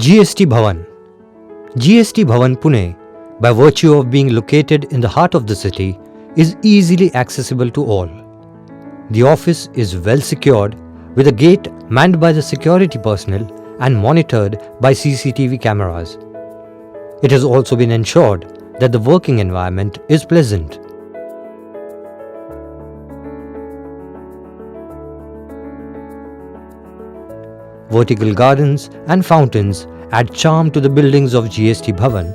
GST Bhavan. GST Bhavan Pune, by virtue of being located in the heart of the city, is easily accessible to all. The office is well secured with a gate manned by the security personnel and monitored by CCTV cameras. It has also been ensured that the working environment is pleasant. Vertical gardens and fountains add charm to the buildings of GST Bhavan.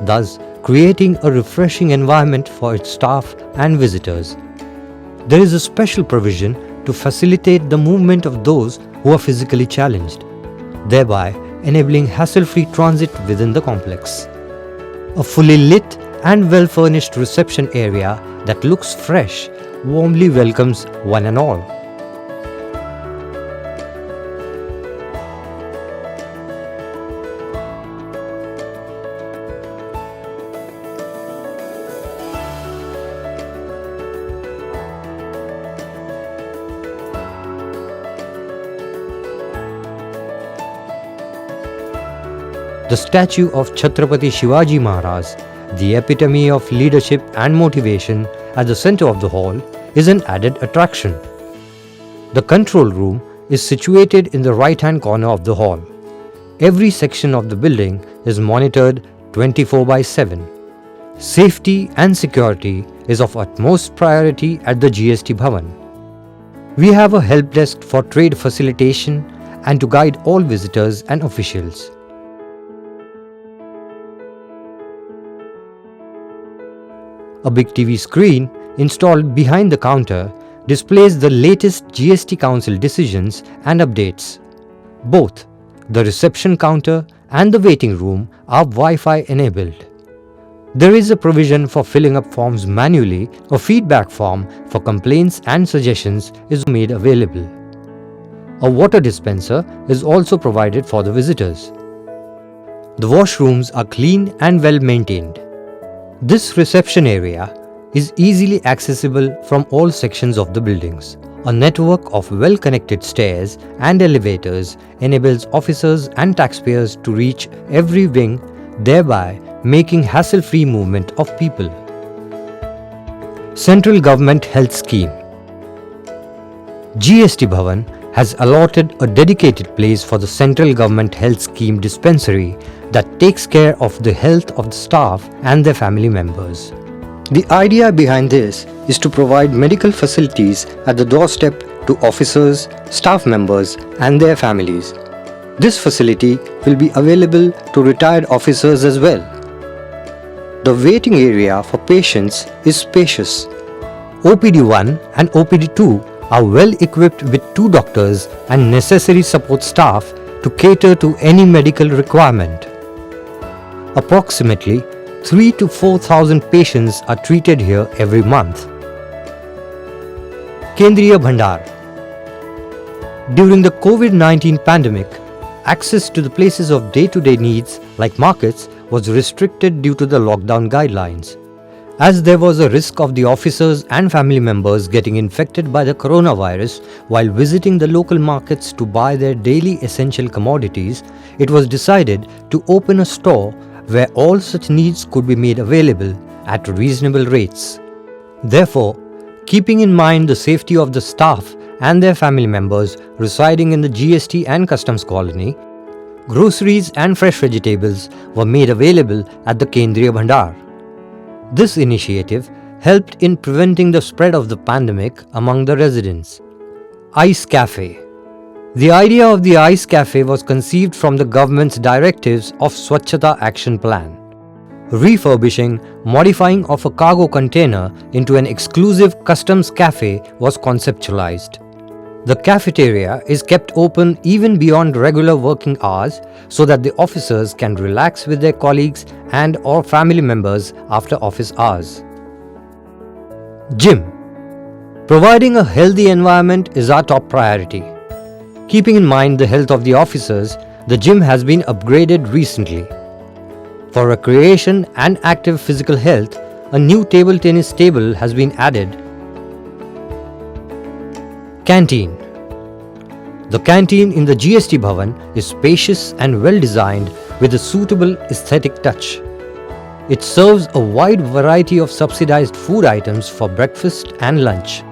Thus, creating a refreshing environment for its staff and visitors. There is a special provision to facilitate the movement of those who are physically challenged, thereby enabling hassle-free transit within the complex. A fully lit and well-furnished reception area that looks fresh warmly welcomes one and all. The statue of Chhatrapati Shivaji Maharaj, the epitome of leadership and motivation at the center of the hall, is an added attraction. The control room is situated in the right-hand corner of the hall. Every section of the building is monitored 24/7. Safety and security is of utmost priority at the GST Bhavan. We have a help desk for trade facilitation and to guide all visitors and officials. A big TV screen installed behind the counter displays the latest GST Council decisions and updates. Both the reception counter and the waiting room are Wi-Fi enabled. There is a provision for filling up forms manually. A feedback form for complaints and suggestions is made available. A water dispenser is also provided for the visitors. The washrooms are clean and well maintained. This reception area is easily accessible from all sections of the buildings. A network of well-connected stairs and elevators enables officers and taxpayers to reach every wing, thereby making hassle-free movement of people. Central Government Health Scheme. GST Bhavan has allotted a dedicated place for the Central Government Health Scheme dispensary that takes care of the health of the staff and their family members. The idea behind this is to provide medical facilities at the doorstep to officers, staff members and their families. This facility will be available to retired officers as well. The waiting area for patients is spacious. OPD 1 and OPD 2 are well equipped with 2 doctors and necessary support staff to cater to any medical requirement. Approximately 3,000 to 4,000 patients are treated here every month. Kendriya Bhandar. During the COVID-19 pandemic, access to the places of day-to-day needs like markets was restricted due to the lockdown guidelines. As there was a risk of the officers and family members getting infected by the coronavirus while visiting the local markets to buy their daily essential commodities, it was decided to open a store where all such needs could be made available at reasonable rates. Therefore, keeping in mind the safety of the staff and their family members residing in the GST and Customs colony, groceries and fresh vegetables were made available at the Kendriya Bhandar. This initiative helped in preventing the spread of the pandemic among the residents. Ice Cafe. The idea of the Ice Cafe was conceived from the government's directives of Swachhata Action Plan. Refurbishing, modifying of a cargo container into an exclusive customs cafe was conceptualized. The cafeteria is kept open even beyond regular working hours so that the officers can relax with their colleagues and or family members after office hours. Gym. Providing a healthy environment is our top priority. Keeping in mind the health of the officers, the gym has been upgraded recently. For recreation and active physical health, a new table tennis table has been added. Canteen. The canteen in the GST Bhavan is spacious and well designed with a suitable aesthetic touch. It serves a wide variety of subsidized food items for breakfast and lunch.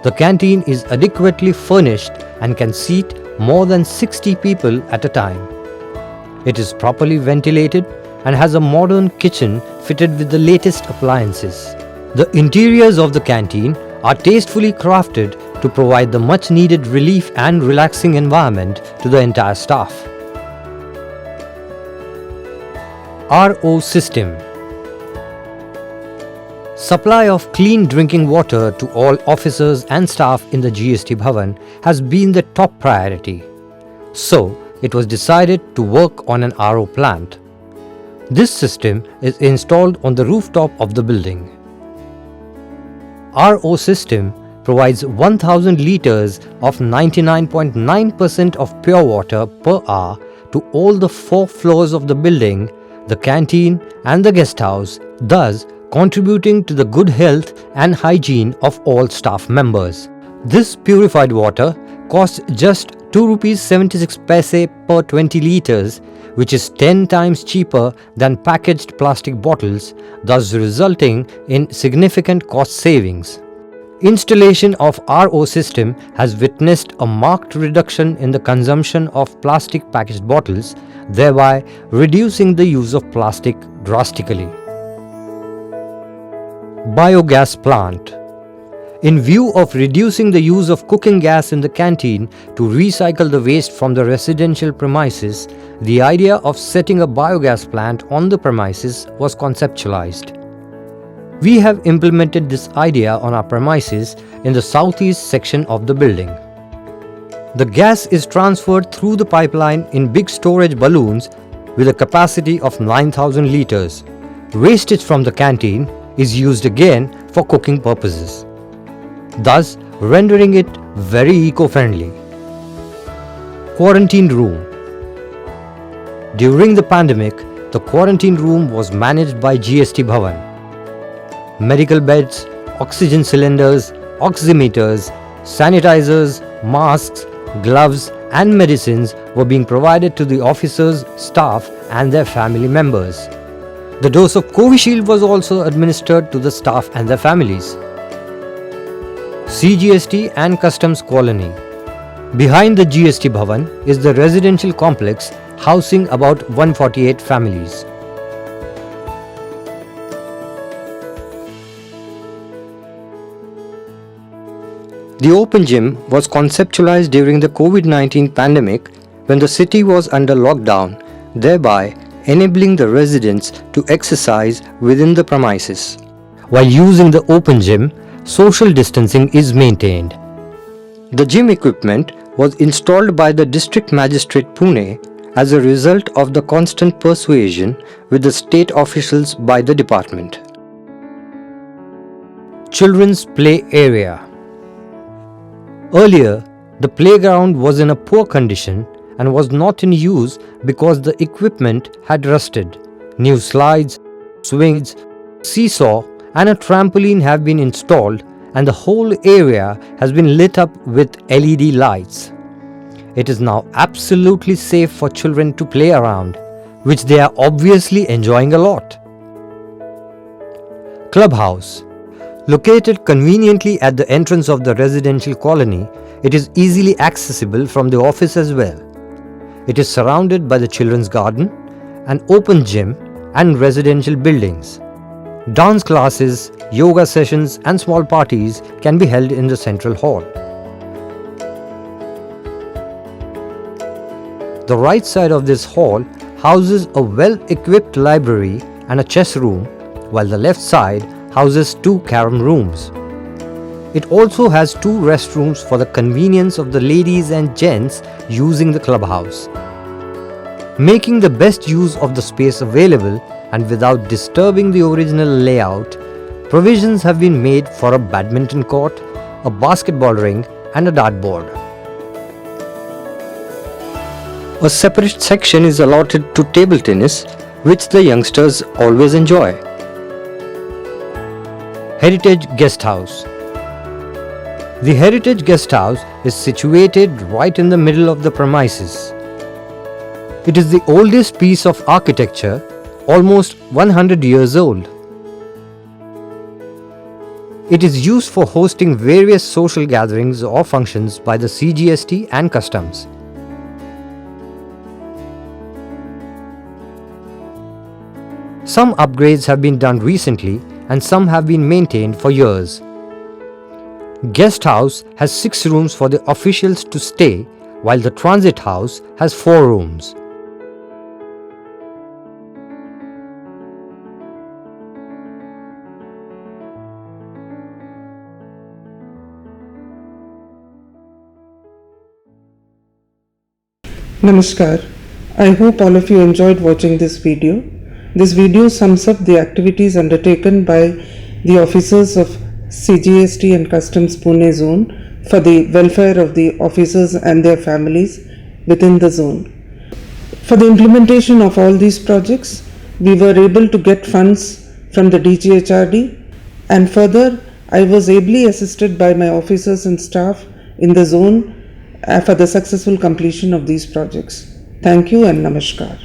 The canteen is adequately furnished and can seat more than 60 people at a time. It is properly ventilated and has a modern kitchen fitted with the latest appliances. The interiors of the canteen are tastefully crafted to provide the much needed relief and relaxing environment to the entire staff. RO system. Supply of clean drinking water to all officers and staff in the GST Bhavan has been the top priority. So, it was decided to work on an RO plant. This system is installed on the rooftop of the building. RO system provides 1000 liters of 99.9% of pure water per hour to all the 4 floors of the building, the canteen and the guest house, thus contributing to the good health and hygiene of all staff members. This purified water costs just ₹2.76 per 20 liters, which is 10 times cheaper than packaged plastic bottles, thus resulting in significant cost savings. Installation of RO system has witnessed a marked reduction in the consumption of plastic packaged bottles, thereby reducing the use of plastic drastically. Biogas plant. In view of reducing the use of cooking gas in the canteen to recycle the waste from the residential premises, the idea of setting a biogas plant on the premises was conceptualized. We have implemented this idea on our premises in the southeast section of the building. The gas is transferred through the pipeline in big storage balloons with a capacity of 9000 liters. Wastage from the canteen is used again for cooking purposes, thus rendering it very eco-friendly. Quarantine room. During the pandemic, the quarantine room was managed by GST Bhavan. Medical beds, oxygen cylinders, oximeters, sanitizers, masks, gloves and medicines were being provided to the officers, staff and their family members. The dose of Covishield was also administered to the staff and their families. CGST and Customs Colony. Behind the GST Bhavan is the residential complex housing about 148 families. The open gym was conceptualized during the COVID-19 pandemic when the city was under lockdown, thereby enabling the residents to exercise within the premises. While using the open gym, social distancing is maintained. The gym equipment was installed by the District Magistrate Pune as a result of the constant persuasion with the state officials by the department. Children's play area. Earlier, the playground was in a poor condition and was not in use because the equipment had rusted. New slides, swings, seesaw and a trampoline have been installed and the whole area has been lit up with LED lights. It is now absolutely safe for children to play around, which they are obviously enjoying a lot. Clubhouse. Located conveniently at the entrance of the residential colony, it is easily accessible from the office as well. It is surrounded by the children's garden, an open gym and residential buildings. Dance classes, yoga sessions and small parties can be held in the central hall. The right side of this hall houses a well-equipped library and a chess room, while the left side houses 2 carom rooms. It also has 2 restrooms for the convenience of the ladies and gents using the clubhouse. Making the best use of the space available and without disturbing the original layout, provisions have been made for a badminton court, a basketball ring and a dartboard. A separate section is allotted to table tennis, which the youngsters always enjoy. Heritage Guest House. The Heritage Guest House is situated right in the middle of the premises. It is the oldest piece of architecture, almost 100 years old. It is used for hosting various social gatherings or functions by the CGST and Customs. Some upgrades have been done recently and some have been maintained for years. Guest house has 6 rooms for the officials to stay, while the transit house has 4 rooms. Namaskar. I hope all of you enjoyed watching this video. This video sums up the activities undertaken by the officers of CGST and Customs Pune zone for the welfare of the officers and their families within the zone. For the implementation of all these projects, we were able to get funds from the DGHRD, and further I was ably assisted by my officers and staff in the zone for the successful completion of these projects. Thank you and Namaskar.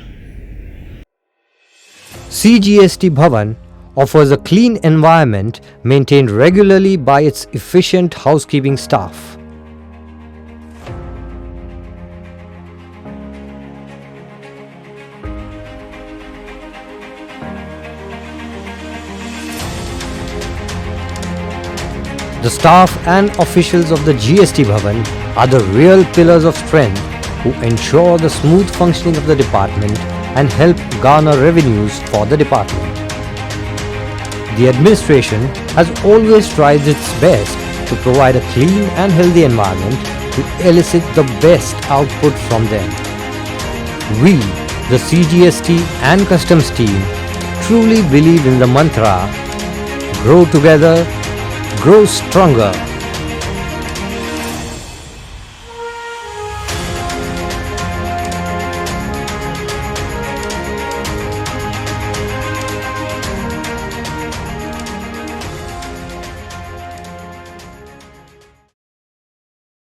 CGST Bhavan offers a clean environment maintained regularly by its efficient housekeeping staff. The staff and officials of the GST Bhavan are the real pillars of strength who ensure the smooth functioning of the department and help garner revenues for the department. The administration has always tried its best to provide a clean and healthy environment to elicit the best output from them. We, the CGST and Customs team, truly believe in the mantra, grow together, grow stronger.